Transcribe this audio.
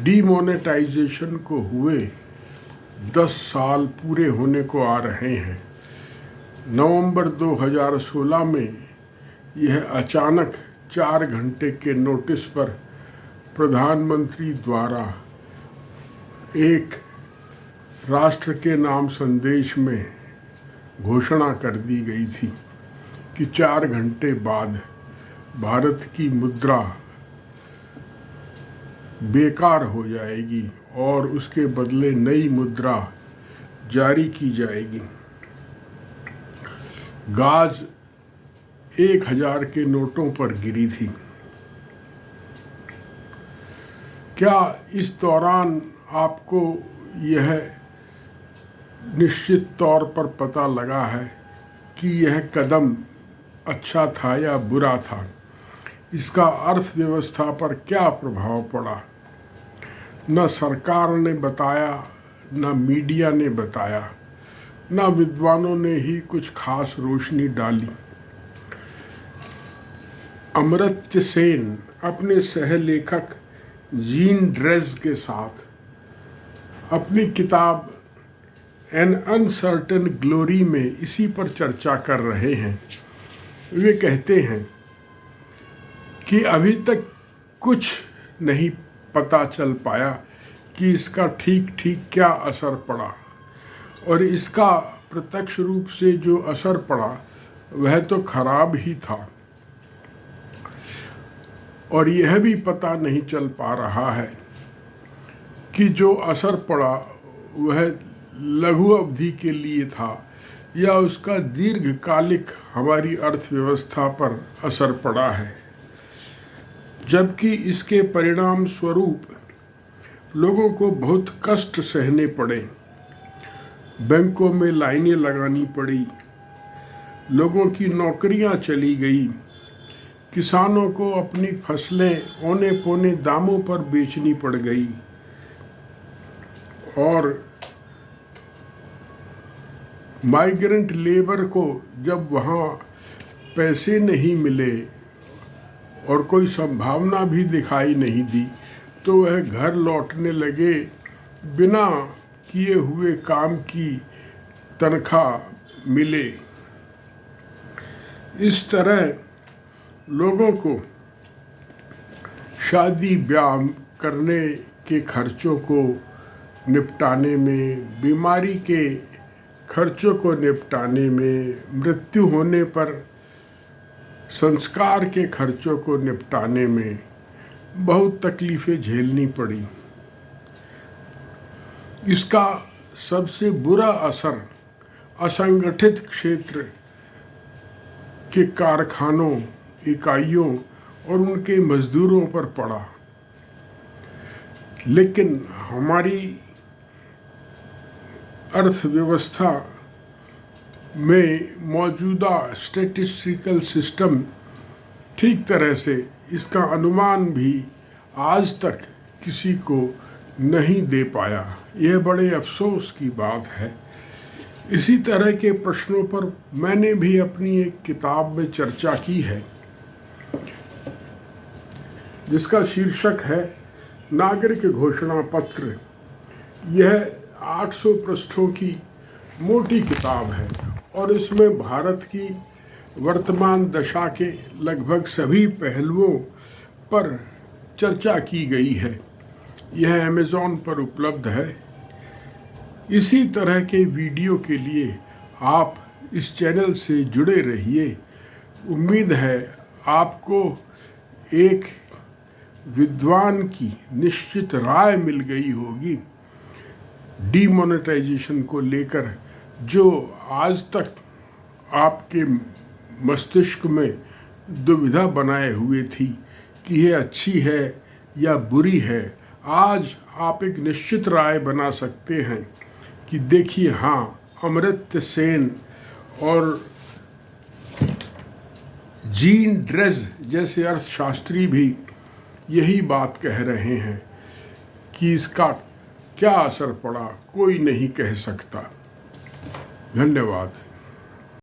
Demonetisation को हुए 10 साल पूरे होने को आ रहे हैं। नवंबर 2016 में यह अचानक 4 घंटे के नोटिस पर प्रधानमंत्री द्वारा एक राष्ट्र के नाम संदेश में घोषणा कर दी गई थी कि 4 घंटे बाद भारत की मुद्रा बेकार हो जाएगी और उसके बदले नई मुद्रा जारी की जाएगी। गाज 1000 के नोटों पर गिरी थी। क्या इस दौरान आपको यह निश्चित तौर पर पता लगा है कि यह कदम अच्छा था या बुरा था? इसका अर्थव्यवस्था पर क्या प्रभाव पड़ा? न सरकार ने बताया, न मीडिया ने बताया, न विद्वानों ने ही कुछ खास रोशनी डाली। अमर्त्य सेन अपने सहलेखक जीन ड्रेज़ के साथ अपनी किताब एन अनसर्टेन ग्लोरी में इसी पर चर्चा कर रहे हैं। वे कहते हैं कि अभी तक कुछ नहीं पता चल पाया कि इसका ठीक ठीक क्या असर पड़ा, और इसका प्रत्यक्ष रूप से जो असर पड़ा वह तो खराब ही था। और यह भी पता नहीं चल पा रहा है कि जो असर पड़ा वह लघु अवधि के लिए था या उसका दीर्घकालिक हमारी अर्थव्यवस्था पर असर पड़ा है, जबकि इसके परिणाम स्वरूप लोगों को बहुत कष्ट सहने पड़े। बैंकों में लाइनें लगानी पड़ी, लोगों की नौकरियां चली गई, किसानों को अपनी फसलें औने पौने दामों पर बेचनी पड़ गई, और माइग्रेंट लेबर को जब वहाँ पैसे नहीं मिले और कोई संभावना भी दिखाई नहीं दी तो वह घर लौटने लगे बिना किए हुए काम की तनख्वाह मिले। इस तरह लोगों को शादी ब्याह करने के खर्चों को निपटाने में, बीमारी के खर्चों को निपटाने में, मृत्यु होने पर संस्कार के खर्चों को निपटाने में बहुत तकलीफ़ें झेलनी पड़ी। इसका सबसे बुरा असर असंगठित क्षेत्र के कारखानों, इकाइयों और उनके मजदूरों पर पड़ा। लेकिन हमारी अर्थव्यवस्था में मौजूदा स्टैटिस्टिकल सिस्टम ठीक तरह से इसका अनुमान भी आज तक किसी को नहीं दे पाया। यह बड़े अफसोस की बात है। इसी तरह के प्रश्नों पर मैंने भी अपनी एक किताब में चर्चा की है, जिसका शीर्षक है नागरिक घोषणा पत्र। यह 800 पृष्ठों की मोटी किताब है और इसमें भारत की वर्तमान दशा के लगभग सभी पहलुओं पर चर्चा की गई है। यह अमेज़ॉन पर उपलब्ध है। इसी तरह के वीडियो के लिए आप इस चैनल से जुड़े रहिए। उम्मीद है आपको एक विद्वान की निश्चित राय मिल गई होगी डीमोनेटाइजेशन को लेकर, जो आज तक आपके मस्तिष्क में दुविधा बनाए हुए थी कि यह अच्छी है या बुरी है। आज आप एक निश्चित राय बना सकते हैं कि देखिए, हाँ, अमर्त्य सेन और जीन ड्रेज़ जैसे अर्थशास्त्री भी यही बात कह रहे हैं कि इसका क्या असर पड़ा कोई नहीं कह सकता। धन्यवाद।